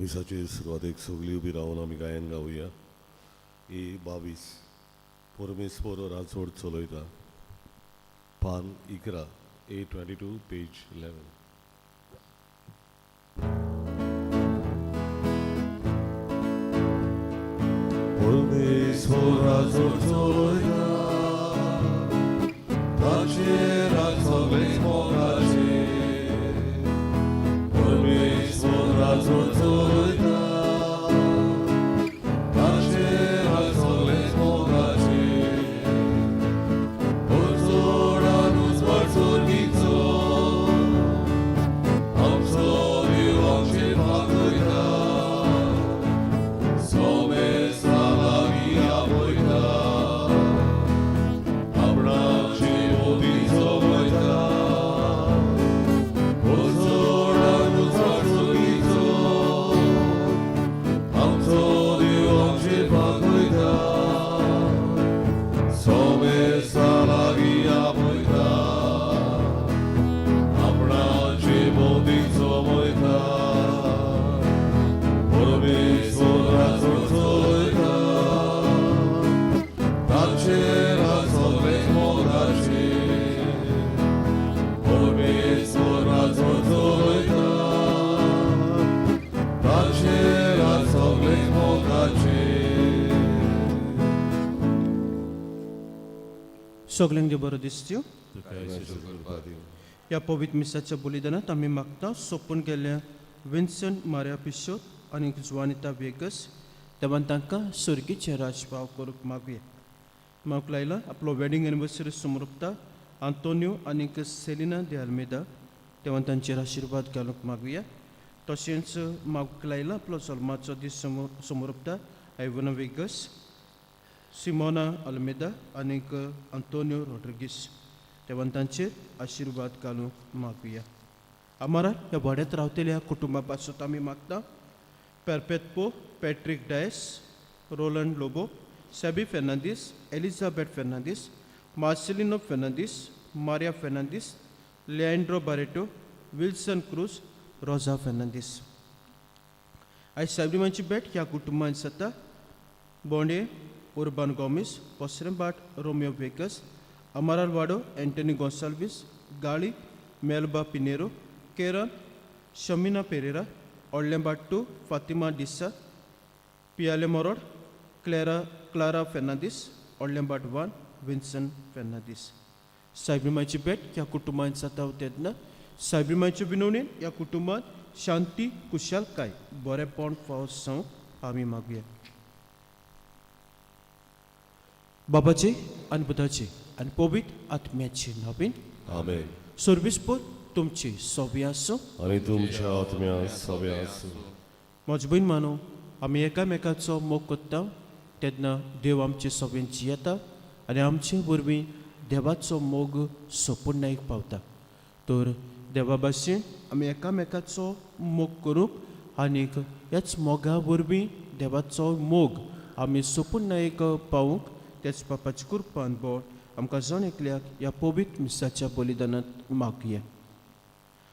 मिसाची सुरवातेक सगळीं उबी रावन आमी गायन गावया. A22 परमेस्पर राजवड चलयता. पान 11 A22 पेज 11. परमेस्पर राजवड चलयता. ताचेर सगळे मोगाचे. परमेस्पर राजवड चलयता. सगळ्यांक बरो दिसच्यो. ह्या पवित्र मिसाच्या बलिदानात आमी मागता सोपून गेल्ल्या विन्संट मारिया पिशोत आनी जुआनिता वेगस देवान तांकां सुर्गीचे राजभाव करूंक मागुया. मागूंक लायला आपलो वेडिंग एनिवर्सरी समोरता आंतोनियो आनी सेलिना दे आल्मेदा देवान तांचेर आशिर्वाद घालूंक मागुया. तशेंच मागूंक लायला आपलो जल्माचो दीस समोरता आयवना वेगस, सिमोना आल्मेदा आनीक आंतोनियो रॉड्रिगीस देवान तांचेर आशिर्वाद घालूंक मागुया. आमारा ह्या वाड्यात रावतल्या कुटुंबा पासून आमी मागता पेरपेत्पो पॅट्रिक डायस, रोलंड लोबो, सॅबी फेर्नांदीस, एलिझाबेथ फेर्नांदीस, मार्सेलिनो फेर्नांदीस, मारिया फेर्नांदीस, लिएंड्रो बारेटो, विल्सन क्रूज, रोजा फेर्नांदीस. आयज सायब्रिमांची भेट ह्या कुटुंबान जाता. बोंडे उर्बान गोमिस, पोसरेंबाट रोमियो वेगस, अमारालवाडो एंटनी गोन्साल्वीस, गाळी मेलबा पिनेरो, केरन शमिना पेरेरा, ओडलेंबाट्टू फातिमा डिसा, पियाले मोरोड, क्लारा फेर्नांदीस, ओडलेंबाट 1 विन्संट फेर्नांदीस. सायब्रिमांची भेट ह्या कुटुंबान जाता तेन्ना सायब्रिमांच्या विनवणेन ह्या कुटुंबात शांती कुशालकाय बरेपण फावस जावंक आमी मागुया. बाबाचे आनी पुताचे आनी पवित्र आत्म्याचे नांवान आमेन. सर्विस्पोर तुमची सोबी आसूं आनी तुमच्या आत्म्या सोबे आसूं. म्हजो बहीण मानो आमी एकामेकाचो मोग करता तेन्ना देव आमचे सोबेन जियेता आनी आमचे वरवीं देवाचो मोग सोपूर्णायेक पावता. तर देवा भाशेन आमी एकामेकाचो मोग करूंक आनीक ह्याच मोगा वरवीं देवाचो मोग आमी सोपूर्णायेक पावूंक तेच बापाची कृपा बोळ आमकां जण एकल्याक ह्या पवित्र मिसाच्या बलिदानांत मागुया.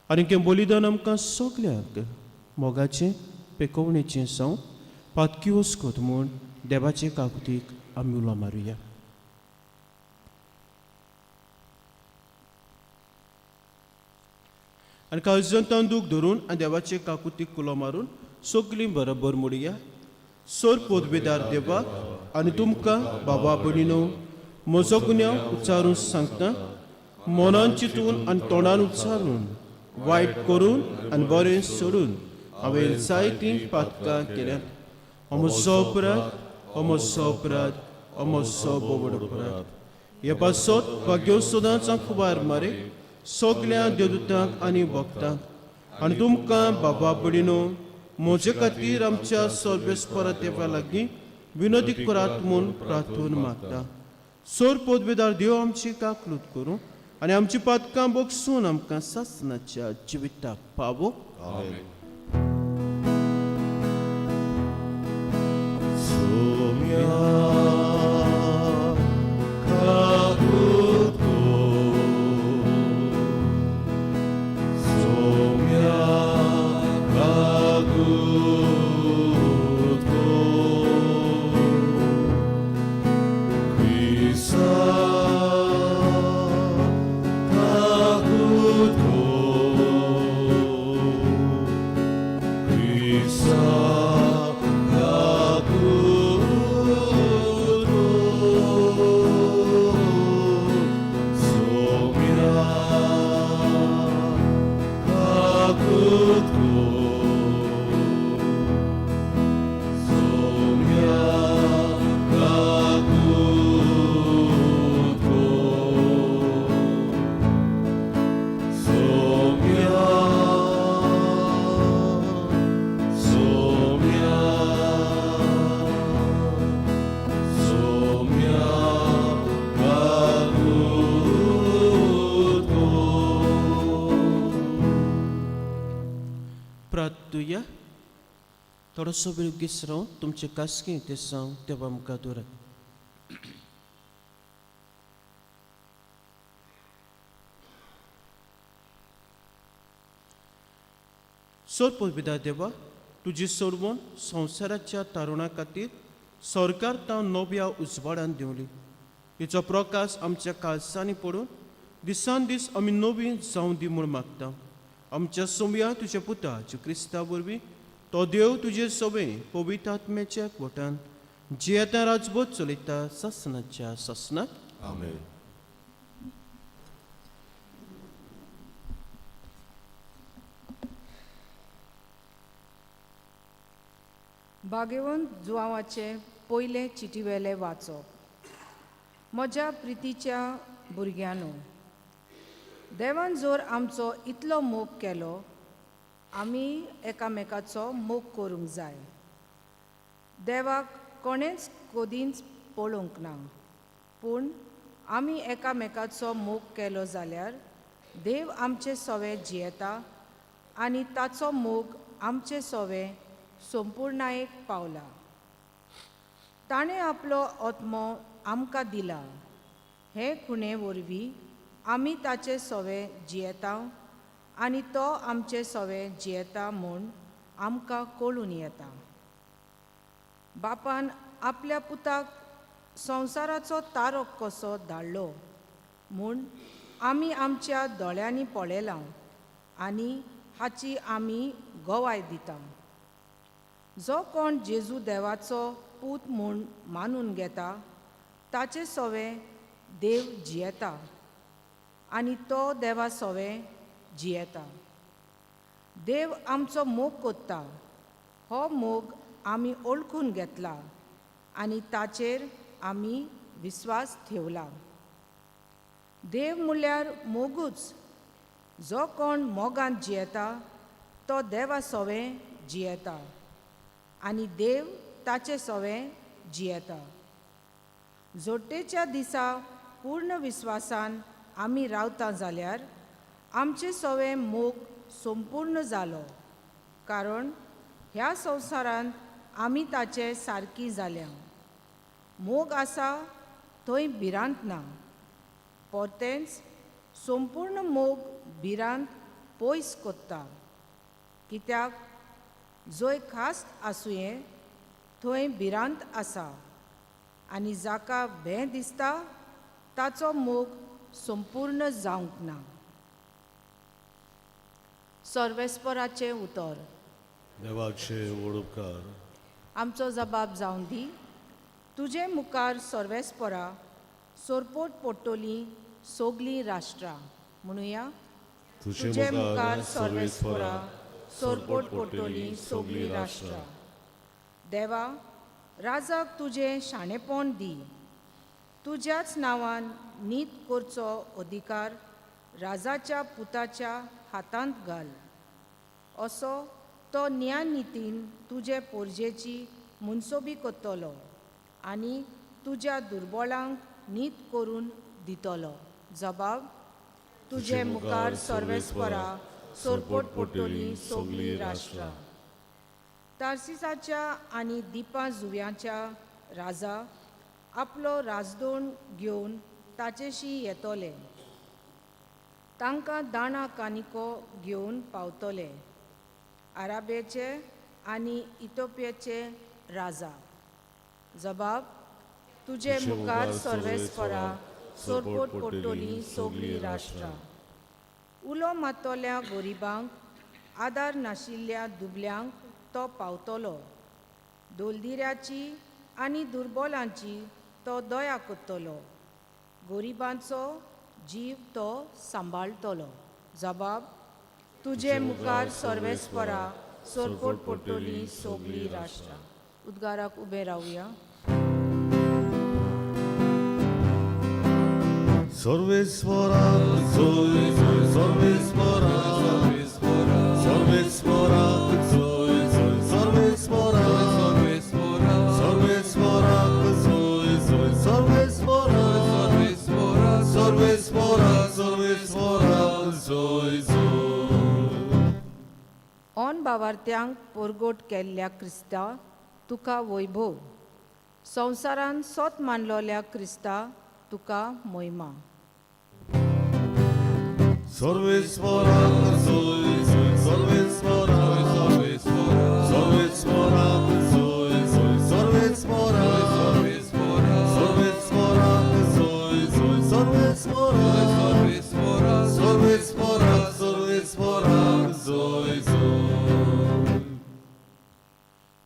आनी हें बलिदान आमकां सगल्यांक मोगाचें पेकोवणेचें जावं पातकी वस्कोत म्हूण देवाचे काकुतीक आमी उलो मारुया. आनी काळजांत तांदूक धरून आनी देवाचे काकुतीक उलो मारून सगळीं बरोबर म्हणुया. सोर पोदवेदार देवा आनी तुमकां बाबा भयणीनो म्हजो गुन्यांव उच्चारून सांगता. मनान चिंतून आनी तोंडान उच्चारून वायट करून आनी बरें सोडून हांवें जायतीं पातकां केल्यात. हो म्हजो अपराध, हो म्हजो अपराध, हो म्हजो बोबड अपराध. हे पासत भाग्यो सदांच खुबार मारे सगल्या देवदूतांक आनी भक्तांक आनी तुमकां बाबा भयणीनो म्हजे खातीर आमच्या सर्वेस्परा देवा लागीं विनोदी करात म्हूण प्रार्थून मागता. सोर पोदवेदार देव आमची काकलूत करूं आनी आमची पातकां बोगसून आमकां सासणाच्या जिविताक पावो. Soumya Kagu प्रार्थूया. थोडोसो वेळ गिसरो तुमचे कासकी ते सांग तेव्हा आमकां दुरात. सोर पविता देवा, तुजी सोडवण संवसाराच्या तारुणा खातीर सरकार तां नव्या उजवाडान दिवली. हिचो प्रकाश आमच्या काळजांनी पडून दिसान दीस आमी नवी जावं दी म्हूण मागता. आमच्या सोम्या तुज्या पुता जे क्रिस्ता वरवीं तो देव तुजे सोबे पवित्र आत्म्याच्या एकवटान जे आतां राजभोग चलयता ससनाच्या ससनात. आमेन. भाग्यवंत जुआवाचे पयले चिटीवेले वाचप. म्हज्या प्रितीच्या भुरग्यांनो, देवान जोर आमचो इतलो मोग केलो, आमी एकामेकाचो मोग करूंक जाय. देवाक कोणेच कधीच पळोवंक ना, पूण आमी एकामेकाचो मोग केलो जाल्यार देव आमचे सोवे जियेता आनी ताचो मोग आमचे सोवे संपूर्णायेक पावला. ताणें आपलो आत्मो आमकां दिला. हे खुणे वरवीं आमी ताचे सोवे जियेता आनी तो आमचे सोवे जियेता म्हूण आमकां कळून येता. बापान आपल्या पुताक संवसाराचो तारो कसो धाडलो म्हूण आमी आमच्या दोळ्यांनी पळयलां आनी हाची आमी गोवाय दिता. जो कोण जेजू देवाचो पूत म्हूण मानून घेता ताचे सोवे देव जियेता आनी तो देवा सोवे जियेता. देव आमचो मोग कोत्ता. हो मोग आमी ओळखून घेतला आनी ताचेर आमी विस्वास ठेवला. देव म्हणल्यार मोगूच. जो कोण मोगान जियेता तो देवा सोवे जियेता आनी देव ताचे सोवे जियेता. जोडटेच्या दिसा पूर्ण विस्वासान आमी रावता जाल्यार आमचे सोवे मोग संपूर्ण जालो, कारण ह्या संवसारांत आमी ताचे सारकी जाल्या. मोग आसा थंय भिरांत ना. परतेंच संपूर्ण मोग भिरांत पयस कोत्ता, कित्याक जंय खास्त आसुये थंय भिरांत आसा आनी जाका भें दिसता ताचो मोग संपूर्ण जावंक ना. सर्वेस्पराचें उतर. देवाचे वडुपकार. आमचो जबाब जावन दी. तुजे मुखार सर्वेस्परा सोरपोट पडटलीं सोगलीं राष्ट्रां. म्हणुया. तुजे मुखार सर्वेस्परा सोरपोट पडटलीं सोगलीं राष्ट्रां. देवा, राजाक तुजें शाणेपण दी. तुज्याच नांवान नीत करचो अधिकार राजाच्या पुताच्या हातांत घाल. असो तो न्याय नितीन तुजे पोरजेची मुनसोबी कोत्तलो आनी तुज्या दुर्बळांक नीत करून दितलो. जबाब. तुजे मुखार सर्वेस्परा सोरपोट पडटलीं सोगलीं राष्ट्रां. तार्सिसाच्या आनी दिपा जुव्याच्या राजा आपलो राजदोण घेवन ताचेशी येतोले. तांकां दाणा कानिको घेवन पावतले. आराबेचे आनी इथियोपियाचे राजा. जबाब. तुजे मुखार सर्वेस्परा सोरपोट पडटलीं सोगलीं राष्ट्रां. उलो मातोल्या गोरिबांक आदार नाशिल्ल्या दुबल्यांक तो पावतलो. दोलदिऱ्याची आनी दुर्बलांची तो दया कोत्तलो. गोरिबांचो जीव तो सांबाळटलो. जबाब. तुझे मुखार सर्वेस्परा सोरपोट पडटली सोगली राष्ट्रां. उद्गाराक उबे रावया. सर्वेस्वरा सोय सोय सर्वेस्वरा सर्वेस्वरा सोय सोय सर्वेस्वरा सर्वेस्वरा सोय सोय सर्वेस्वरा सर्वेस्वरा सर्वेस्वरा सोय सोय. ऑन बावार्थ्यांक पोरगोट केल्ल्या क्रिस्ता तुका वैभव. संवसारान सोत मानलोल्या क्रिस्ता तुका मोहिमा. सर्वेस्वरा सोय सोय सर्वेस्वरा सर्वेस्वरा सोय सोय सर्वेस्वरा सर्वेस्वरा सोय सोय सर्वेस्वरा सर्वेस्वरा सर्वेस्वरा सोय सोय.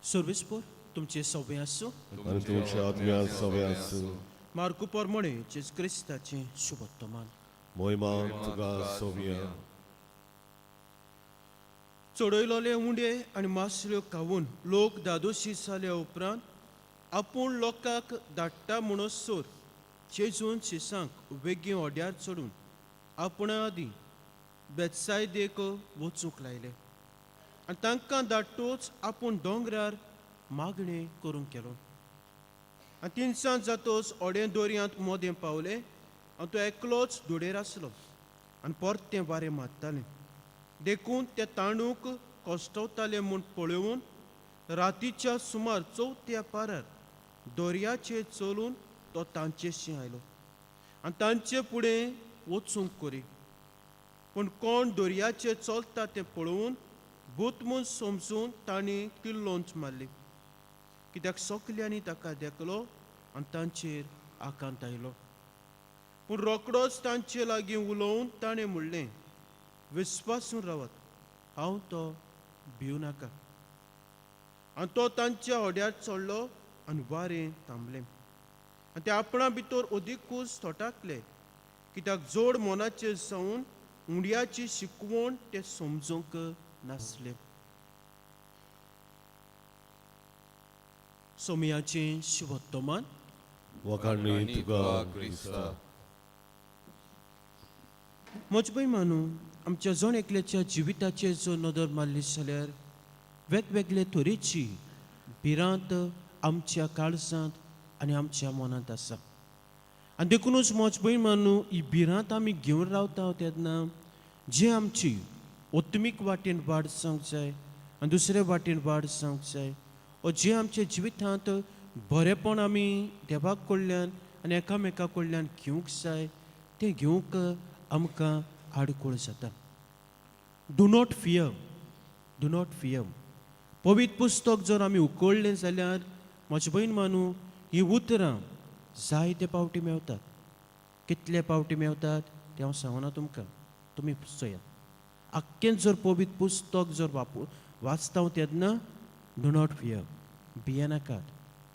सर्वेस्पोर तुमचे सव्वे आसूं. आणि तुमच्या आत्म्या सव्या आसूं. मार्कू पोरमोणे जेजू क्रिस्ताचें शुभवर्तमान. मोहिमा तुका सोव्या. चडयलोले उंडे आनी मासल्यो खावून लोक दादोशी जाल्या उपरांत आपूण लोकांक धाडटा म्हणून सोर जेजून शिसांक वेगळी ओड्यार चडून आपणा आदीं बेतसायदेक वचूंक लायले आनी तांकां धाडटूच आपूण दोंगरार मागणें करूंक गेलो. आनी तिनसांज जातोच ओडे दोरयांत मोदें पावलें आनी तो एकलोच धुडेर आसलो आनी परतें वारें मारतालें. देखून ते तांदूक कोश्टवताले म्हूण पळोवन रातीच्या सुमार 4 पारार दोर्याचेर चलून तो तांचेशी आयलो आनी तांचे फुडें वचूंक कोरी. पूण कोण दोर्याचेर चलता तें पळोवन भूत म्हूण समजून तांणी किल्लोंच मारली, कित्याक सगल्यांनी ताका देखलो आनी तांचेर आकांत आयलो. पूण रोखडोच तांचे लागीं उलोवन ताणें म्हणलें, विस्वासून रावात, हांव तो भिवू नाका. आनी तो तांच्या ओड्यार चडलो आनी वारें थांबलें. आनी ते आपणा भितर ओदीकूच थोटाकले, कित्याक जोड मोनाचेर जावन उंडयाची शिकवण ते समजूंक नासले. सोमयाचें शुभवर्तमान. वखाणी तुका क्रिस्ता. म्हजे मानू आमच्या जण एकल्याच्या जिविताचेर जर नदर मारली जाल्यार वेगवेगळे तरेची भिरांत आमच्या काळजांत आनी आमच्या मनांत आसा. आनी देखूनच म्हजे मानू ही भिरांत आमी घेवन रावता तेन्ना जे आमची ओत्मीक वाटेन वाड जावंक जाय आनी दुसरे वाटेन वाड जावंक जाय, वा जे आमच्या जिवितांत बरेपण आमी देवाक कडल्यान आनी एकामेका कडल्यान घेवंक जाय तें घेवंक आमकां आडखळ जाता. Do not fear, do not fear. पवित्र पुस्तक जर आमी उखडलें जाल्यार म्हजे भयण मानू ही उतरां जायते पावटी मेवतात. कितले पावटी मेवतात तें हांव सांगना तुमकां, तुमी चोयात. आख्खें जर पवित्र पुस्तक जर वाचता तेन्ना डू नॉट फियर, भिये नाकात,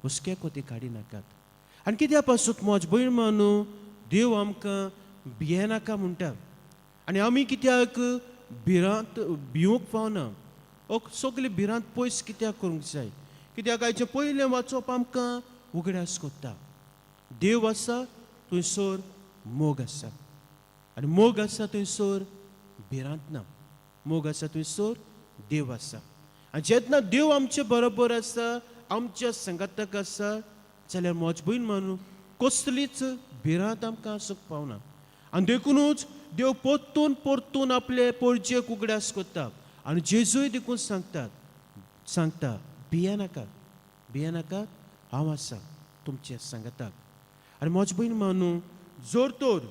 हुस्के कोती काडी नाकात. आनी कित्या पासून म्हजे भयण मानू देव आमकां भिये नाका म्हणटा आनी आमी कित्याक भिरांत भिवूंक पावना. सगली भिरांत पयस कित्याक करूंक जाय, कित्याक हाचें पयलें वाचप आमकां उगड्यास कोत्ता. देव आसा थंयसर मोग आसा आनी मोग आसा थंयसर भिरांत ना. मोग आसा थंयसर देव आसा. आनी जेन्ना देव आमचे बरोबर आसा, आमच्या संगाताक आसा, जाल्यार म्हजे भयण मानू कसलीच भिरांत आमकां आसूंक पावना. आनी देखूनच देव परतून परतून आपले पळजेक उगड्यास कोत्ता आनी जेजूय देखून सांगता भिये नाकात, भिये नाकात, हांव आसा तुमच्या सांगाताक. आनी म्हजे भयण मानू जर तर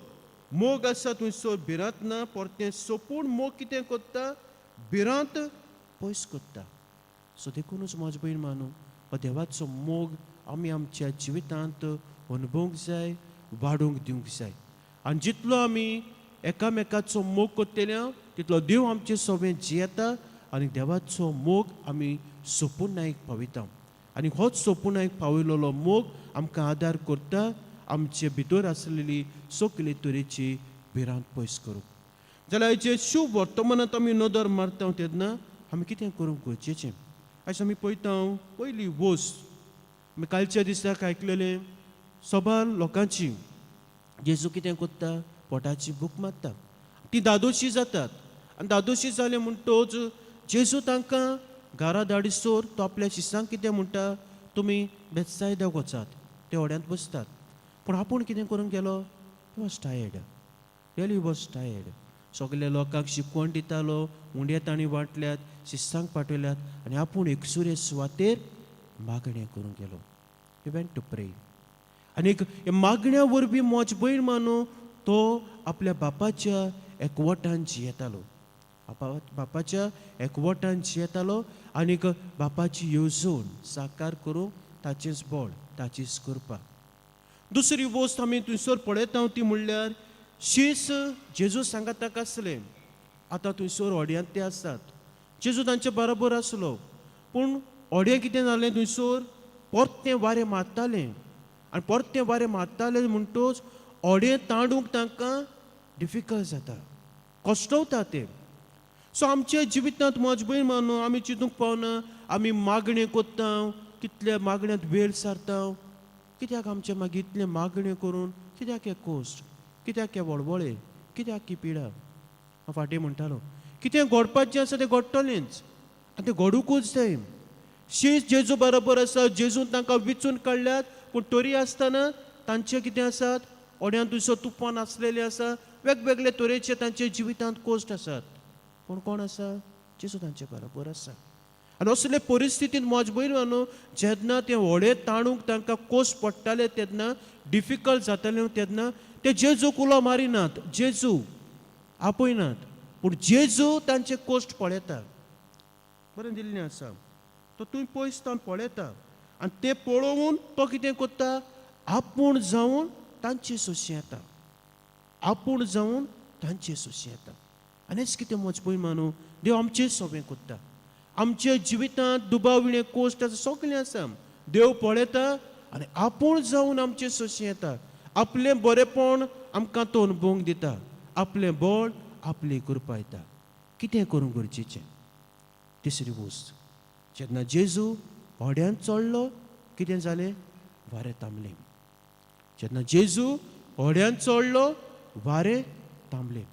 मोग आसा थंयसर भिरांत ना, परतें सोपून मोग कितें कोत्ता, भिरांत पयस कोत्ता. सो देखूनच म्हजे भयण मानू हो देवाचो मोग आमी आमच्या जिवितांत अनुभवूंक जाय, वाडोवंक दिवंक जाय. आनी जितलो आमी एकामेकाचो मोग कोत्तेल्या तितलो देव आमचे सगळें जियेता आनी देवाचो मोग आमी सोपूनायक पावयता. आनी होच सोपूनायक पावयलोलो मोग आमकां आदार करता आमचे भितर आसलेली सगले तरेची भिरांत पयस करूंक. जाल्यार हेचे शुभ वर्तमानांत आमी नदर मारता तेन्ना आमी कितें करूंक गरजेचें. आयज आमी पळयता पयली वस्त आमी कालच्या दिसाक आयकलेलें सबार लोकांची जेजू कितें करता, पोटाची भूक मारता. ती दादोशी जातात आनी दादोशी जाले म्हणटोच जेजू तांकां घरा धाडिसोर तो आपल्या शिश्यांक कितें म्हणटा, तुमी बेतसायदाक वचात. ते ओड्यांत बसतात. पूण आपूण कितें करूंक गेलो, he was tired, really was tired. सगल्या लोकांक शिकवण दितालो, उंडे तांणी वांटल्यात, शिश्यांक पाठयल्यात आनी आपूण एकसुरे सुवातेर मागणें करूंक गेलो. ही वेंट टू प्रे. आनीक हे मागण्या वरवीं मोज भयण मानू तो आपल्या बापाच्या एकवटान जियेतालो. बापाच्या एकवटान जियेतालो आनीक बापाची येवजण साकार करूंक ताचेच बळ, ताचीच कृपा. दुसरी वस्त आमी थंयसर पळयता ती म्हणल्यार शीस जेजू सांगाताक आसलें. आतां थंयसर ओड्यांत ते आसात. जेजू तांचे बरोबर आसलो पूण ओड्यां कितें जालें, थंयसर परतें वारें मारतालें आनी परतें वारें मारतालें म्हणटोच ओडें तांडूंक तांकां डिफिकल्ट जाता, कश्टवता ते. सो आमच्या जिवितांत मजबूर मानून आमी चिंतूंक पावना, आमी मागणें कोत्ता, कितल्या मागण्यांत वेळ सारता. कित्याक आमचे मागीर इतले मागण्यो करून कित्याक हे कोस्ट, कित्याक हे वळवळे, कित्याक ही पिडा. हांव फाटीं म्हणटालो कितें घडपाचें आसा तें घडटलेंच आनी तें घडूंकूच जाय. शीस जेजू बरोबर आसा, जेजून तांकां विचून काडल्यात पूण तरी आसतना तांचें कितें आसात, ओड्यांत थंयसर तुफान आसलेलें आसा, वेगवेगळे तरेचे तांचे जिवितांत कोश्ट आसात. पूण कोण आसा, जेजू तांचे बरोबर आसा. आनी असले परिस्थितींत मजबूर न्हू, जेन्ना ते व्हडे ताणूंक तांकां कोश्ट पडटाले तेन्ना, डिफिकल्ट जातालें तेन्ना ते जेजूक उलो मारिनात, जेजू आपयनात, पूण जेजू तांचे कोश्ट पळयता. बरें दिल्लें आसा. तो तुवें पयसतान पळयता आनी तें पळोवन तो कितें करता, आपूण जावन तांचे सोंशी येता, आपूण जावन तांचे सोंशी येता. आनी हेच कितें मजबूर मानू देव आमचें सगळें करता. आमच्या जिवितांत दुबाविणे कोश्ट आसा, सगळें आसा, देव पळयता आनी आपूण जावन आमचे सोंशी येता. आपलें बरेंपण आमकां तो अनुभवूंक दिता, आपलें बळ, आपली कृपा येता. कितें करूंक गरजेचें. तिसरी वस्त, जेन्ना जेजू ओड्यांत चडलो कितें जालें, वारें थांबलें. जेन्ना जेजू ओड्यांत चडलो वारें थांबलें.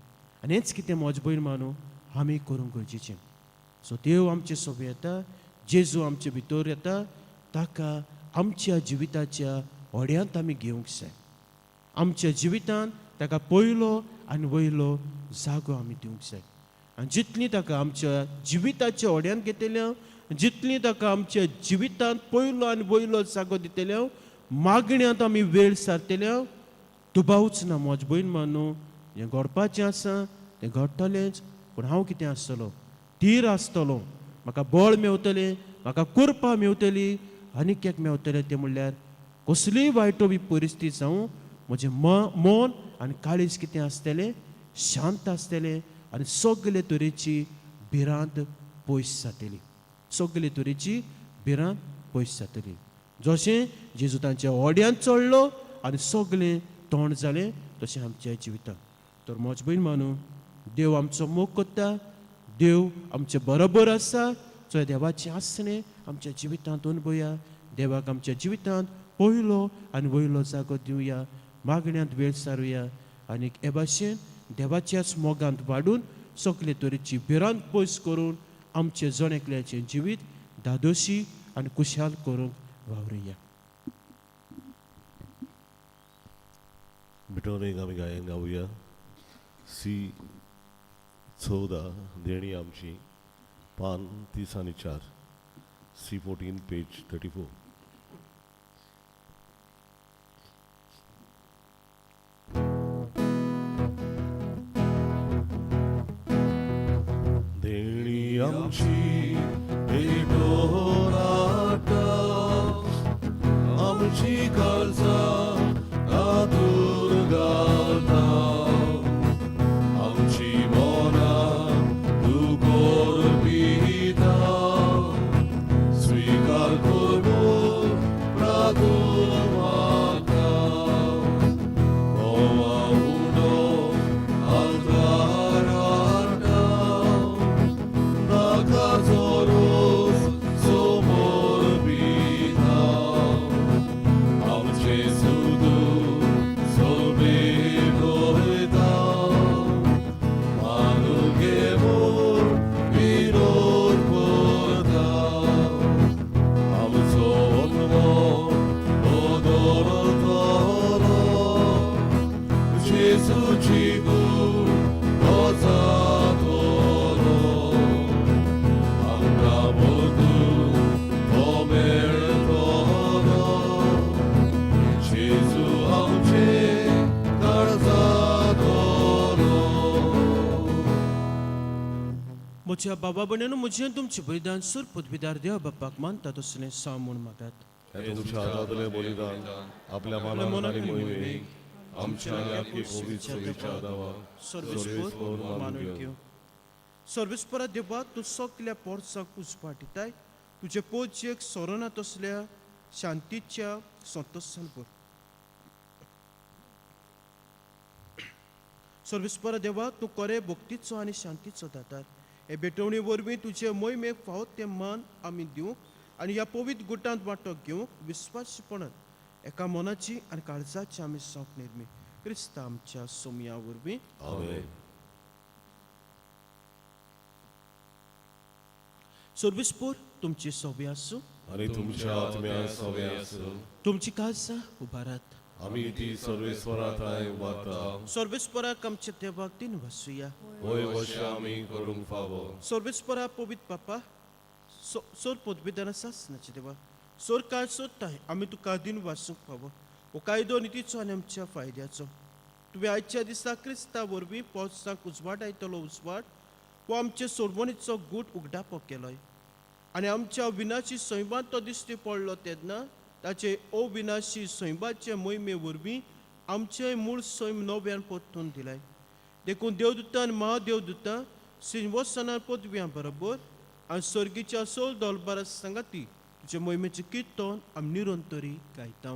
आनी हेच कितें मजबूर मानू आमी करूंक गरजेचें. सो देव आमचे सोबे येता, जेजू आमचे भितर येता, ताका आमच्या जिविताच्या ओड्यांत आमी घेवंक जाय. आमच्या जिवितांत ताका पयलो आनी वयलो जागो आमी दिवंक जाय. आनी जितली ताका आमच्या जिविताच्या ओड्यांत घेतल्या, जितली ताका आमच्या जिवितांत पयलो आनी वयलो जागो दितल्या, मागण्यांत आमी वेळ सारतल्या, दुबावच ना मजबूर मानू. जें घडपाचें आसा तें घडटलेंच. पूण हांव कितें आसतलो, धीर आसतलो, म्हाका बळ मेवतलें, म्हाका कृपा मेवतली. आनीक एक मेवतलें तें म्हणल्यार कसलीय वायट परिस्थिती जावं, म्हजें मन आनी काळीज कितें आसतलें, शांत आसतलें आनी सगळे तरेची भिरांत पयस जातली, सगळे तरेची भिरांत पयस जातली. जशें जेजू तांच्या ओड्यांत चडलो आनी सगळें तोंड जालें, तशें आमच्या जिवितांत. तर मजबूर मानू देव आमचो मोग करता, देव आमचे बरोबर आसा. सो देवाचें आसणें आमच्या जिवितांत अनुभवया. देवाक आमच्या जिवितांत पयलो आनी वयलो जागो दिवया, मागण्यांत वेळ सारुया आनी हे भाशेन देवाच्याच मोगांत वाडून सगळे तरेची भिरांत पयस करून आमचे जण एकल्याचें जिवीत दादोशी आनी खुशाल करूंक वावरुया. मिटवणेक आमी गायन गावया. सी 14 देणी आमची, पान 30 आनी 4, सी 14 पेज 34. देणी आमची भेटोराटा, आमची काळजां आतूर घालता, आमची मोनां दुकोर पिता, स्वीकार कर म्हज्या बाबा भयणीनो म्हजें तुमचें बलिदान सूर पदवीदार देव बापाक मानता तसलें सांगून मागात. हे तुमच्या हातांतलें बलिदान आपल्या मनान आनी मोहिमेक आमच्या आनी आख्खे पवित्र सभेच्या आदाराक सर्वेस्पर मानून घेवं. सर्वेस्परा देवा तूं सगल्या पोरसाक उजवाडिताय तुजे पोचयेक सोरोना तसल्या शांतीच्या संतोषान भर. सर्वेस्परा देवा तूं खरे भक्तीचो आनी शांतीचो दातार. हे भेटवणी वरवीं तुजे मोहिमेक फावत तें मान आमी दिवंक आनी ह्या पवित्र गुटांत वांटो घेवंक विस्वासपणान एका मनाची आनी काळजाची आमी सोंप निर्मी क्रिस्ता आमच्या सोमया वरवीं. आमेन. सर्वेस्पर तुमची सोबी आसूं आनी तुमच्या आत्म्या सवे आसूं तुमची काळजां उबारात. आमी ती सर्वेस्परांताय वाता सर्वेस्पराक आमच्या देवाक दिन वासुया. होय वशा आमी करूंक फावो. सर्वेस्परा पवित्र बापा सोर पदवीदाना सासनाचे देवा सोर काळ सोदताय आमी तुका दिन वासूंक फावो. हो कायदो नितीचो आनी आमच्या फायद्याचो. तुवें आयच्या दिसा क्रिस्ता वरवीं पोरसांक उजवाड आयतलो उजवाड हो आमचे सोडवणीचो गूट उगडापो केलोय आनी आमच्या विनाशी सैमात तो दिश्टी पडलो तेन्ना ताचे अविनाशी सैमाचे मोहिमे वरवीं आमचे मूळ सैम नव्यान परतून दिलाय. देखून देवदूतान महादेवदूतां सिंहासना पदव्यां बरोबर आनी सर्गीच्या सोल दोलबारा सांगाती तुजे मोहिमेचे किर्तन आमी निरंतरी गायता.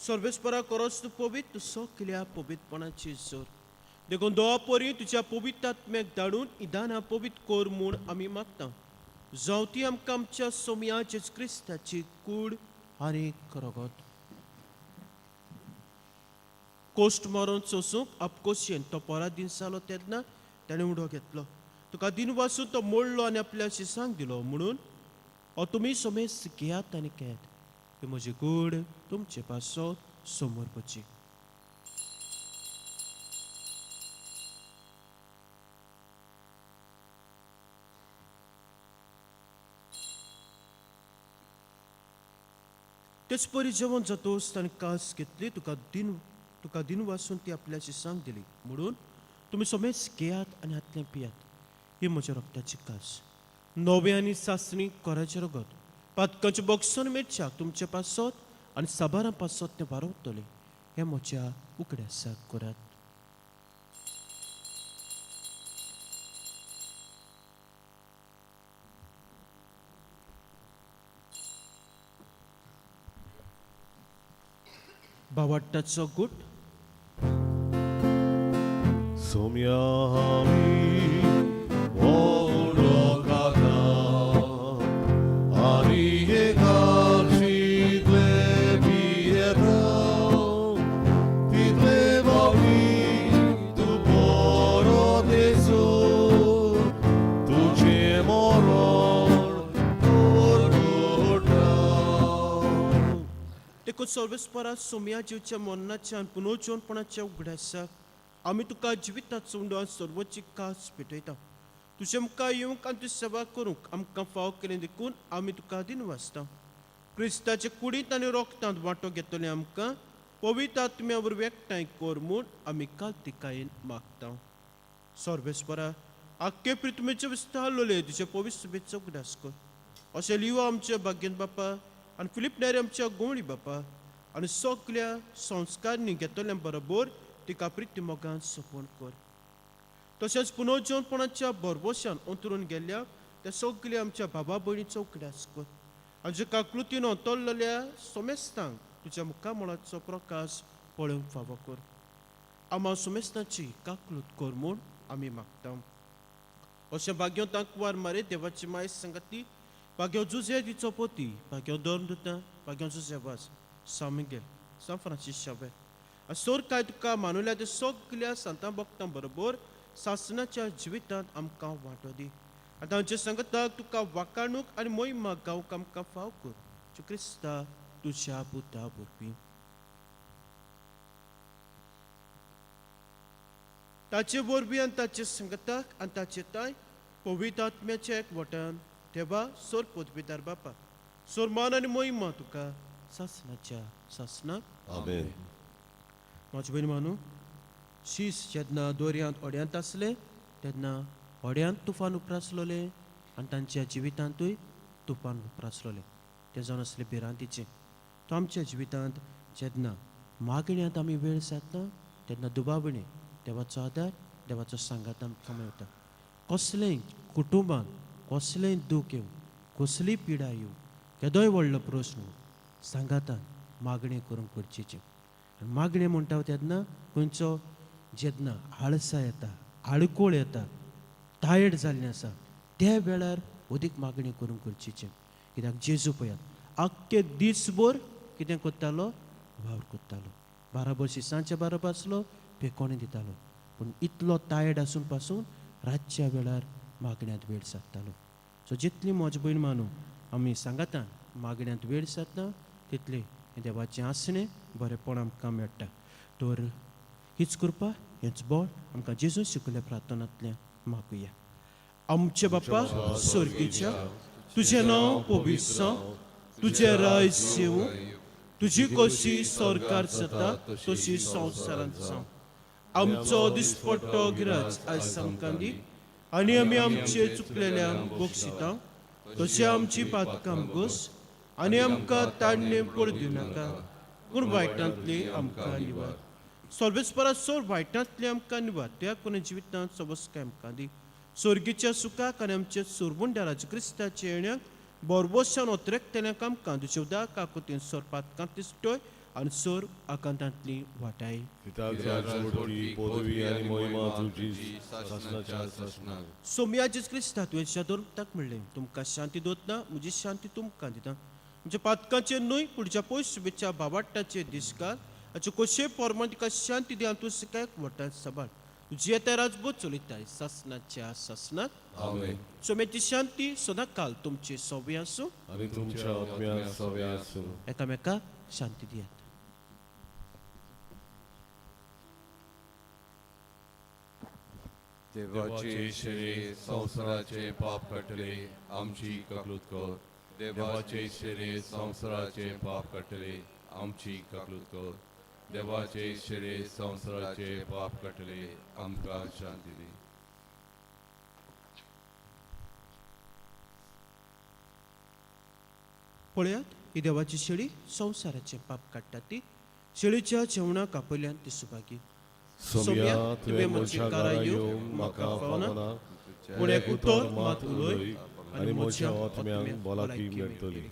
सर्वेस्परा कोरोस तूं पवित्र सगल्या पवित्रपणाची जोर. देखून दोळा परी तुज्या पवित्र आत्म्याक धाडून इदाना पवित्र कोर म्हूण आमी मागता. जावं ती आमकां आमच्या सोमयाचे क्रिस्ताची कूड आनी रगत. कोश्ट मारून सोसूंक आपकोशेन तो पोरा दिन जालो तेन्ना ताणें उडो घेतलो. तुका दिन वासून तो मोडलो आनी आपल्याशी सांग दिलो म्हणून हो तुमी सोमेस घेयात आनी घेयात. ही म्हजी कूड तुमचे पासत समोर पची. तेच परी जेवण जातोस ताणें कास घेतली तुका दिन वासून ती आपल्याची सांग दिली म्हणून तुमी सोमेस घेयात आनी हातलें पियात. ही म्हज्या रक्ताची कास नवे आनी सासणी कोराचें रगत पातकांचे बॉक्सन मेटच्याक तुमचे पासत आनी साबारां पासत तें वारवतलें. हें म्हज्या उकड्यासाक करात. भावाटाचो गूट. सोम्या आमी वळखता आनी हे गालशीतले बियेता तितले बावी तूं बरो तेजो तुजें मरण कोरगोटा. देखून सर्वेस्परा सोम्या जिवच्या मरणाच्या आनी पुनर्जीवनपणाच्या उगड्यासाक आमी तुका जिविताचो उंडो आनी सर्वोच्च कास भेटयता. तुजे मुखार येवंक आनी तुजी सेवा करूंक आमकां फाव केलें देखून आमी तुका दिन वाचता. क्रिस्ताचे कुडींत आनी रोगतांत वांटो घेतले आमकां पवित्र आत्म्या वरवीं एकठांय कर म्हूण आमी कालतिकायेन मागता. सर्वेस्परा आख्खे पृथ्वीचे विस्तार लोलये तुजे पवित्र सभेचो उगडास कर. अशें लिवा आमच्या भाग्यन बापा आनी फिलीप नेरे आमच्या गोवळी बापा आनी सगल्या संस्कारनी घेतल्या बरोबर तिका प्रिती मोगान सोपोवन कर. तशेंच पुनर्जीवनपणाच्या भरवशान अंतरून गेल्ल्या त्या सगळ्या आमच्या बाबा भयणीचो उकड्यास कर आमच्या काकृतीन ओतरलेल्या सोमेस्तांक तुझ्या मुखामळाचो प्रकाश पळोवंक फावो कर आम्हा सोमेस्ताची काकलूत कर म्हूण आमी मागता अशें भाग्यो तांक वार मारे देवाची माय संगती भाग्यो जुजे दिचो पोती भाग्यो दोरदुतां भाग्यो जुजेवास सामिगेल सान फ्रांसीस शावेर सोर काय तुका मानुल्या ते सगळ्या संतां भक्तां बरोबर सासणाच्या जिवितांत आमकां वांटो दी आतां आमच्या संगताक तुका वाकाणूक आनी मोहिमा गावंक आमकां फाव कर तूं क्रिस्ता तुज्या पुता वरवीं ताचे वरवीं आनी ताचे संगताक आनी ताचे ताय पवित्र आत्म्याच्या एकवटान देवा सोर पदवीदार बापा सोर मान आनी मोहिमा तुका सासणाच्या सासणाक आमेन. म्हाजे बहीण मानू शीस जेन्ना दोरयांत ओड्यांत आसले तेन्ना ओड्यांत तुफान उपरासलोले आनी तांच्या जिवितांतूय तुफान उपरासलोले ते जावन असले भिरांतीचे तो आमच्या जिवितांत जेन्ना मागण्यांत आमी वेळ सारता तेन्ना दुबावणे देवाचो आदार देवाचो सांगात आमकां मेळटा कसलेंय कुटुंबान कसलेंय दूख येवं कसली पिडा येवं केदोय व्हडलो प्रस्न सांगातान मागणें करूंक करचेचें आनी मागणें म्हणटा तेन्ना खंयचो जेन्ना आळसाय येता आळकोळ येता टायर्ड जाल्लें आसा त्या वेळार अदीक मागणी करूंक करचेचें कित्याक जेजू पळयात आख्खे दिसभर कितें करतालो वावर करतालो 12 वर्सी सांजचे 12 आसलो पेकोणें दितालो पूण इतलो टायर्ड आसून पासून रातच्या वेळार मागण्यांत वेळ सारतालो सो जितली म्हजी भयण मानू आमी सांगातान मागण्यांत वेळ सारता तितले देवाचें आसणें बरेंपण आमकां मेळटा तर हीच कृपा हेच बोड आमकां जेजू शिकयल्या प्रार्थनांतल्यान मागुया आमचे बापा स्वर्गीच्या तुजें नांव पवित्र जावं तुजें राज्य येवं तुजी कशी सरकार जाता तशी संवसारांत जावं आमचो दिसपट्टो गिराज आयज आमकां दी आनी आमी आमचे चुकलेल्यांक बक्षिता तशी आमची पातकां घोस आनी आमकां ताडणे पडूं नाका पूण वायटांतली आमकां निवार सर्वेस्परा सोर वायटांतली आमकां निवार त्या कोणी जिवितांत सबस्काय आमकां दी स्वर्गीच्या सुखाक आनी आमचे सोरमुंड्या राज क्रिस्ताचे येण्याक बोरबोशान ओतरेकतेल्यांक आमकां तुजे उदाक काकुतीन सोर पातकां तिसटोय आनी सोर आकांतांतली वाटाय कित्याक राजवटी पदवी आनी मोहिमा तुजी सासणाच्या सासणाक. सोम्या जेज क्रिस्ता तुवें दोरताक म्हणलें तुमकां शांती दोतना म्हजी शांती तुमकां दिता म्हणजे पातकांचेर न्हय पुढच्या पयस शुभेच्छा बाबाटाचे दिसकार हाचे कशे पोरमां तिका शांती दिया तूं सकाळीक वटान सांबाळ तुजी येता राजभोग चलयताय सासणाच्या सासणाक आमेन. सोम्याची शांती सदां काल तुमचे सव्या आसूं आनी तुमच्या आत्म्याक सव्या आसूं. एकामेकाक शांती दियात देवाचे शरीर संसाराचे पाप कटले आमची ककलूत कर देवाचे शरीर संसाराचे पाप कटले आमची ककलूत कर देवाचे शरीर संसाराचे पाप कटले आमकां शांती दी. पळयात ही देवाची शेळी संसाराचे पाप काडटा ती शेळीच्या जेवणाक आपयल्यान ती सुभागी सोम्या तुवें म्हज्या घरा येवंक म्हाका फावना पूण एक उतर मात उलय आनी म्हज्या आत्म्याक भलायकी मेळटली.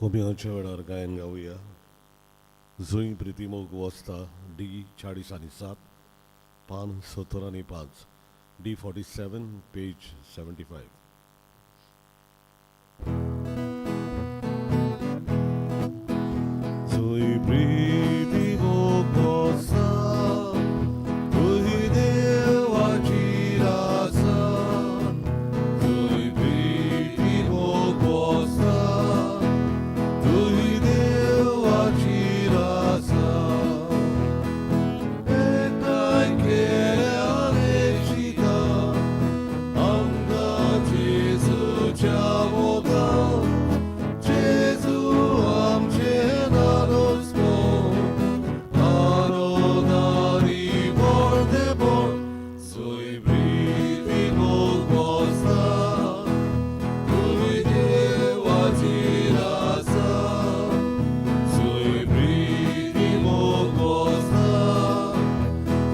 होमियाच्या वेळार गायन गावया. जुई प्रितीमोग वस्ता D40 पान 17 D47 पेज 75. जुई प्रितीमोग वस्ता तुही देवाची रासा. जुई प्रितीमोग वस्ता तुही देवाची रासा. काय केल्याने शिका आमका जेजूच्या मोगान. जेजू आमचे नारोस्को आरोदारी बोर्दे बोर. सोय प्रिती मोग वस्ता तुही देवाची रासा. सोय प्रिती मोग वस्ता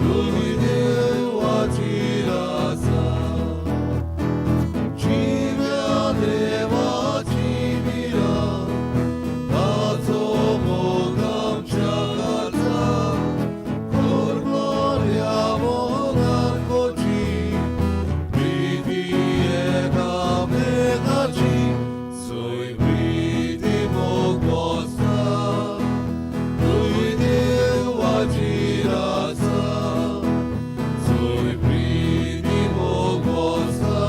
तुही देवाची रासा. जिव्या देवाची मिरा ताचो मोग आमच्या करता. कोरणाऱ्या मोगान कोची प्रिती एकामेकाची. सोय प्रिती मोग वस्ता तुही देवाची रासा. सोय प्रिती मोग वस्ता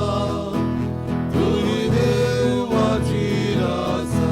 तुही देवाची रासा.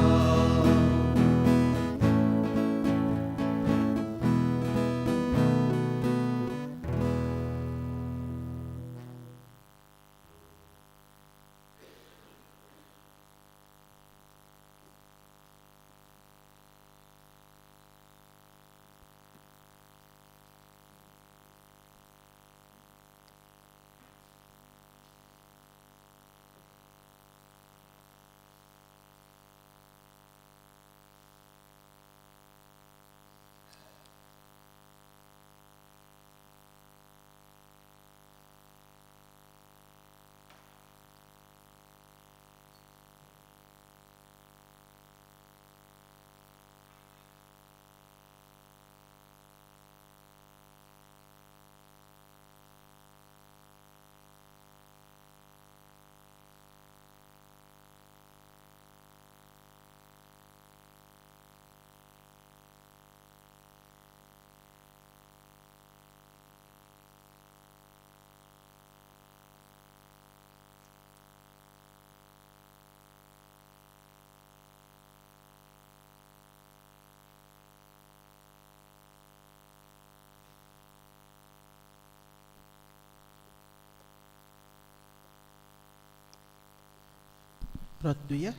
प्रार्थूया.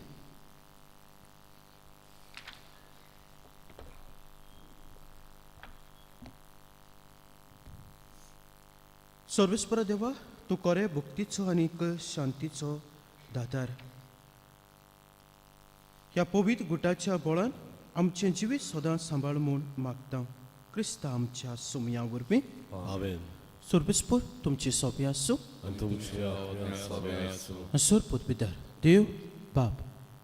सर्वेस्पर देवा, तूं खरे भक्तीचो आनीक शांतीचो दातार. ह्या पवित्र गुटाच्या बळान आमचें जिवीत सदांच सांबाळ म्हूण मागता. क्रिस्ता आमच्या सुमया वरवीं. आमेन. सर्वेस्पर तुमची सोबी आसूं. आनी तुमच्या आत्म्या सरपूत पितर देव बाप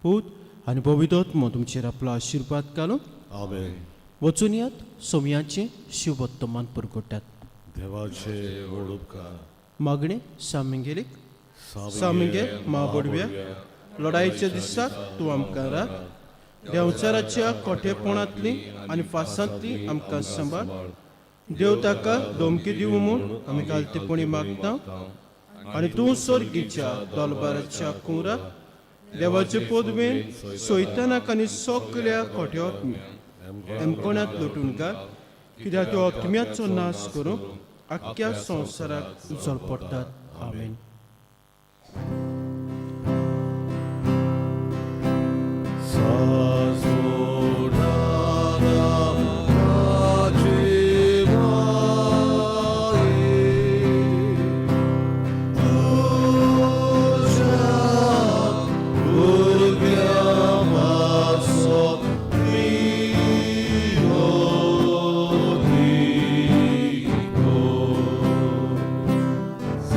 पूत आनी पवित्रोत्म तुमचेर आपलो आशिर्वाद घालून आमेन. वचून यात सोमयाचें शिव वर्तमान परगटात. देवाचे व्हड उपकार. मागणे सामिंगेलीक सामिंगेल महाबडव्या लढाईच्या दिसाक तूं आमकां राख. देंवचाराच्या कोठेपणांतली आनी फासांतली आमकां सांबाळ. देव ताका धमकी दिवं म्हूण आमी घालतेपणी मागता. आनी तूं सर्गीच्या दोलबाराच्या कुंराक देवाचे पदवेन सैतानाक आनी सगळ्या खोट्या एमकोण्यांत लुटून घाल. कित्याक त्यो आत्म्याचो नाश करूंक आख्ख्या संवसाराक उजळ पडटात. आमेन.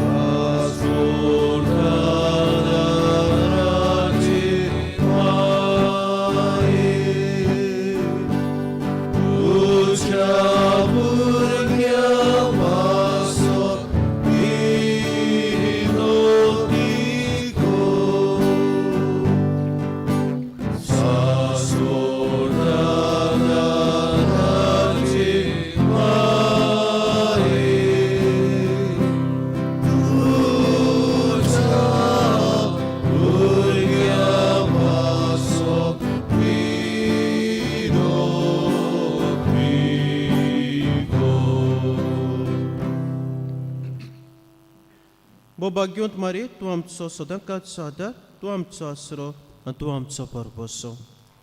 Saso भोभाग्यवंत मारी, तूं आमचो सदांकाळचो आदार, तूं आमचो आसरो आनी तूं आमचो परबोसो.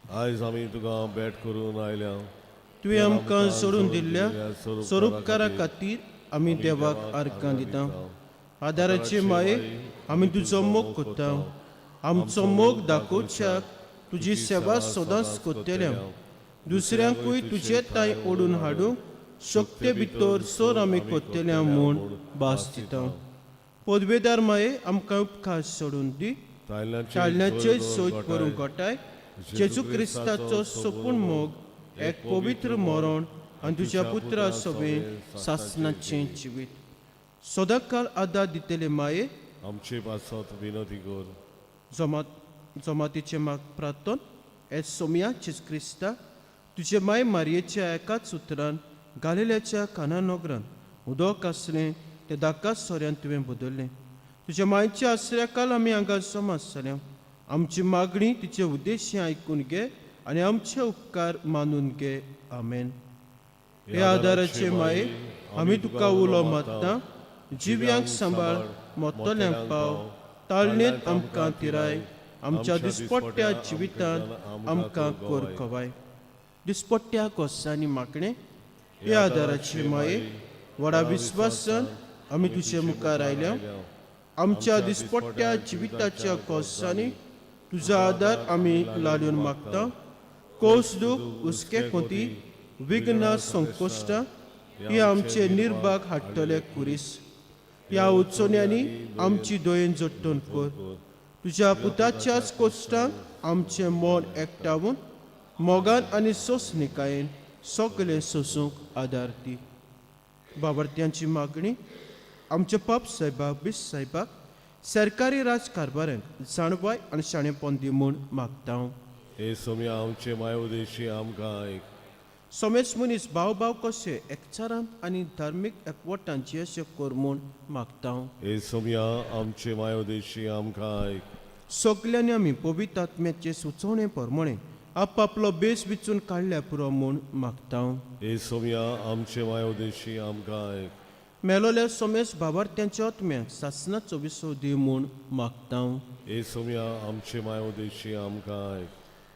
आयज आमी तुका भेट करून आयल्या. तुवें आमकां सोडून दिल्ल्या स्वरूपकारा खातीर आमी देवाक आर्गां दिता. आदाराचे माये, आमी तुजो मोग कोत्ता. आमचो मोग दाखोवच्याक तुजी सेवा सदांच कोत्तेल्या. दुसऱ्यांकूय तुजे ताय ओडून हाडूंक शक्ते भितर सोर आमी कोत्तेल्या म्हूण भास दिता. पदवेदार माये, आमकां उपकार सोडून दी. चालण्याचे सोय करूंक गोठाय. जेजू क्रिस्ताचो सोपून मोग, एक पवित्र मरण आनी तुज्या पुत्रा सोबेन सासणाचें जिवीत. सदांकाळ आदार दितले माये, आमचे पासत विनंती कर. जमातीचे माग प्रार्थन हे सोम्या जेजू क्रिस्ता तुजे माय मारयेच्या एकाच उतरान गालिल्याच्या काना नगरान उदक आसलें तें दाकास सोऱ्यान तुवें बदल्लें. तुज्या मायच्या आसऱ्याकाल आमी हांगा जमा जाल्या. आमची मागणी तिचे उद्देशी आयकून घे आनी आमचे उपकार मानून घे. आमेन. हे आदाराचे माये, आमी तुका उलो मागता. जिव्यांक सांबाळ, मोतोल्यांक पाव, ताळणेंत आमकां तिराय. आमच्या दिसपट्ट्या जिवितांत आमकां कोर कवाय. दिसपट्ट्या कोसांनी मागणें. हे आदाराचे माये, व्हडा विस्वासान आमी तुजे मुखार आयल्या. आमच्या दिसपट्ट्या जिविताच्या कोसांनी तुजो आदार आमी लाडून मागता. कोस दूख, हुस्के कोती, विघ्नां, संकोश्टां ही आमचे निर्भाग हाडटले कुरीस. ह्या उत्सवण्यांनी आमची दोयेन जोडटून कर. तुज्या पुताच्याच कोश्टांक आमचें मन एकठांवून मोगान आनी सोंसणिकायेन सगळें सोसूंक आदार दी. बाबर्थ्यांची मागणी. आमच्या पाप साहेबाक, बीस साहेबाक, सरकारी राजकारभारांक जाणवाय आनी शाणेपण दी म्हूण मागता. हे सोम्या आमचे मायवदेशी आमकां आयक. सोमेस मनीस भाव कशे एकचारांत आनी धार्मीक एकवटांची अशें कर म्हूण मागता. हे सोम्या आमचे मायवदेशी आमकां आयक. सगल्यांनी आमी पवित्र आत्म्याचे सुचोवणे प्रमाणे आपापलो बेस विचून काडल्या पुरो म्हूण मागता. हे सोम्या आमचे मायवदेशी आमकां आयक. मेलोल्या सोमेस भावार्थ्यांच्या आत्म्याक सासणाचो विसव दी म्हूण मागता. हे सोम्या आमचे मायवदेशी आमकां आयक.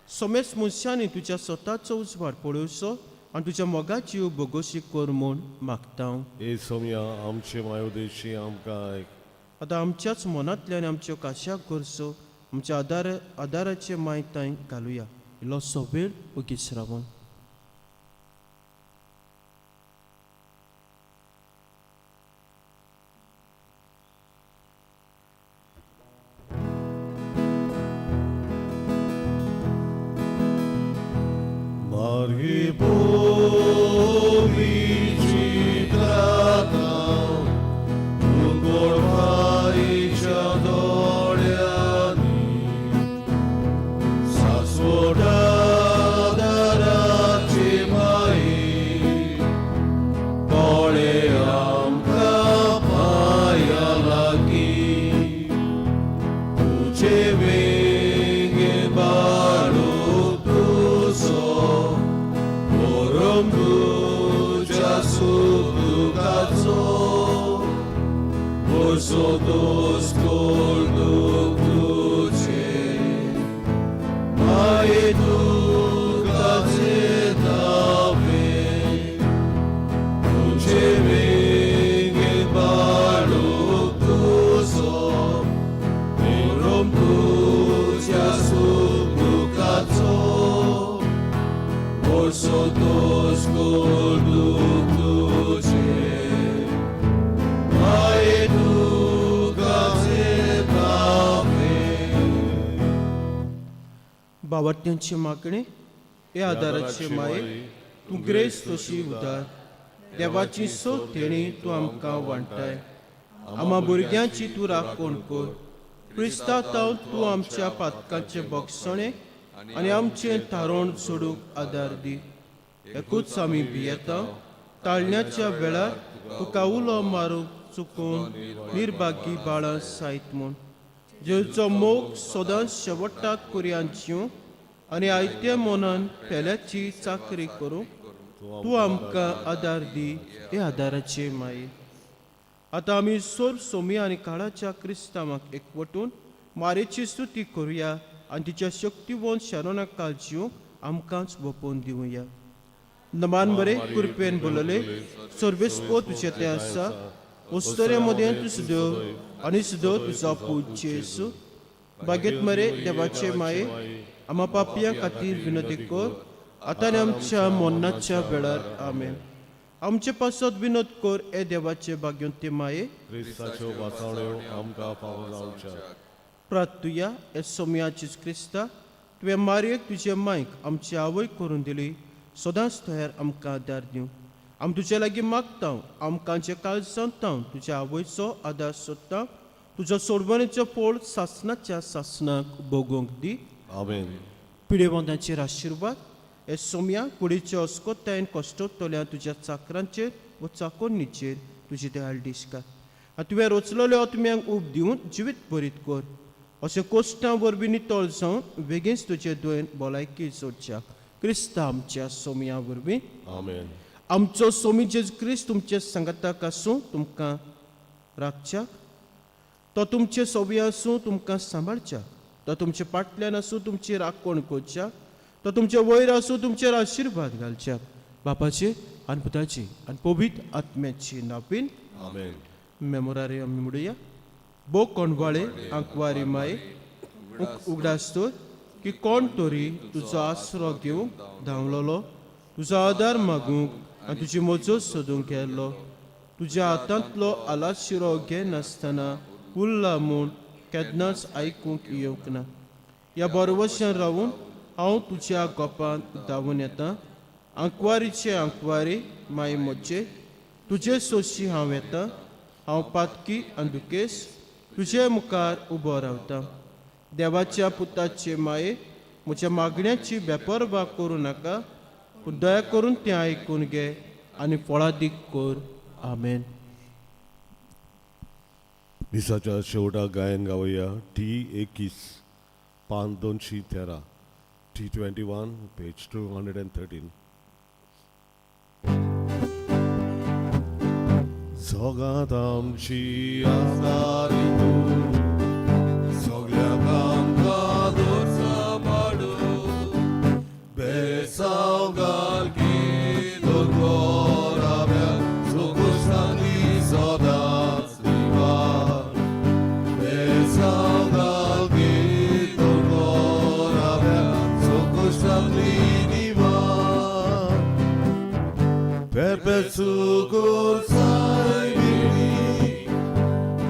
सोमेस मनशांनी तुज्या स्वताचो उजवाड पळोवचो आनी तुज्या मोगाची बोगोशी कर म्हूण मागता. हे सोम्या आमचे मायवदेशी आमकां आयक. आतां आमच्याच मनांतल्यान आमच्यो काश्या गरजो आमच्या आदाराचे माय तांय घालुया. इल्लोसो वेळ ओगीच Ravan. Margi bovici tratał, ugorwajcia doliani, sasvodada raci mai, poleam kapaya lagi, ucevenge balutuso, Tuja subducazo, orso dos colduce, mai educaze dave, tuce venge balutuso, orom tuja subducazo, orso dos colduce, mai educaze dave. बावट्यांची मागणी. हे आदाराचे माये, तूं grace तशी उदार. देवाची सोद तेणी तूं आमकां वांटाय. आम्हा भुरग्यांची तूं राखण कर. क्रिस्ता तावन तूं आमच्या पातकांचे बोगसणे आनी आमचें थारोण सोडूंक आदार दी. एकूच आमी भियेता. ताळण्याच्या वेळार तुका उलो मारूंक चुकून निर्भागी बाळां सायत म्हूण. जेचो मोग सदांच शेवटाक कुऱ्यान जिवंक आनी आयत्या मनान पेल्याची चाकरी करूंक तूं आमकां आदार दी. हे आदाराचे माये. आता आमी सोर सोमी आनी काळाच्या क्रिस्तांवाक एकवटून मारेची स्तुती करुया आनी तिच्या शक्तिवंत शारोना काळजीवंक आमकांच वपोवन दिवया. नमान बरे कृपेन बोलले सर्वेस्पो तुझे ते आसा उस्तऱ्या मदें तूं सुदेव आनी सुदेव तुजो पूज्य येसू. बागेत मरे देवाचे माये आम्हा पापियां खातीर विनंती कर आतां आनी आमच्या मरणाच्या वेळार आमेन. आमचे पासत विनोद कर ए देवाचे भाग्यवंते माये क्रिस्ताच्यो वासावण्यो आमकां पावूं जावच्या. प्रार्थुया ए सोमयाचीच क्रिस्ता तुवें मारयेक तुजे मायक आमची आवय करून दिली सदांच तयार आमकां आदार दिवं. आमी तुजे लागीं मागता आमकां जे काळ सांगता तुज्या आवयचो आदार सोदता तुज्या सोडवणेचो पोळ सासणाच्या सासणाक भोगूंक दी. आमेन. पिडेवंतांचेर आशिर्वाद हे सोम्या कुडीच्या अस्कोतायेन कश्टोत्तल्या तुज्या चाकरांचेर व चाकोन्नीचेर तुजी दयाळ दिसका. तुवें रचलेल्या आत्म्यांक उब दिवन जिवीत बरीत कर. अशें कोश्टां वरवीं नितळ जावन बेगीनच तुजे दुयेन भलायकी जोडच्या क्रिस्ता आमच्या सोमया वरवीं. आमेन. आमचो सोमी जेजू क्रिस्त तुमचे संगताक आसूं तुमकां राखच्या. तो तुमचे सोबी आसूं तुमकां सांबाळच्या. तो तुमचे फाटल्यान आसूं तुमची राखण करच्या. तो तुमचे वयर आसूं तुमचेर आशिर्वाद घालच्या. बापाचे आनी पुताची आनी पवित्र आत्म्याची नांवीन. आमेन. मेमोरारे आमी म्हणुया. बो कोणवाळे आंकवारी माये उगडासतोर की कोण तरी तुजो आसरो घेवंक धांवलोलो तुजो आदार मागूंक आनी तुजी मजत सोदूंक गेल्लो. तुज्या हातांतलो आला शिरो घे नासतना उरला म्हूण केन्नाच आयकूंक येवंक ना. ह्या बरवशान रावून हांव तुज्या गोपान धांवून येतां. आंकवारीचे आंकवारी माय मोचे तुजे सोशी हांव येतां. हांव पातकी आनी दुखेस तुजे मुखार उबो रावतां. देवाच्या पुताचे माये म्हज्या मागण्याची बेपरवा करूं नाका पूण दया करून तें आयकून घे आनी फळादीक कर. आमेन. दिसाच्या शेवटाक गायन गावया T21 पान 213 T21 पेज 213. सगळ्यांत आमची आदारी तूं सगळ्याक आमकां दोर सांबाळू बेसांव घाल की दोतोराव्या सुखुशांती सदांच दिवा. बेसांव घाल की दोतोराव्या सुखुशांती दिवा. Perpetuo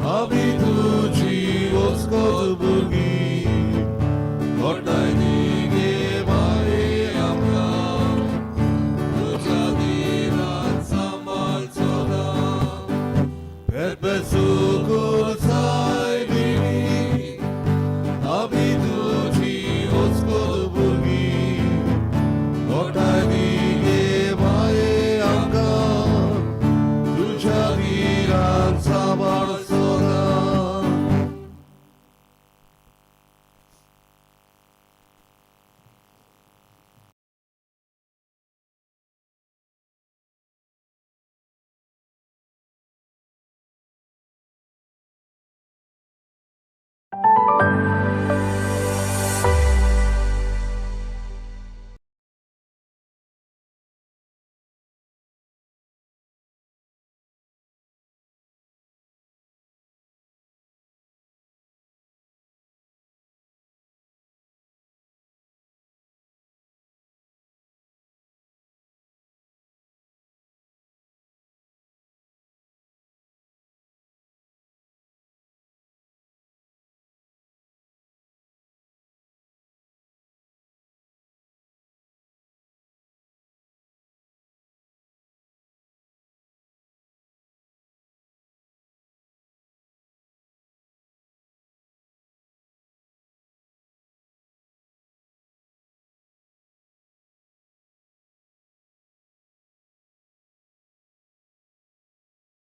Abi tuji oskot burgi Korday dige mai amka Tuja diran samal choda Perpetuo saibini Abi tuji oskot burgi Korday dige mai amka Tuja diran samal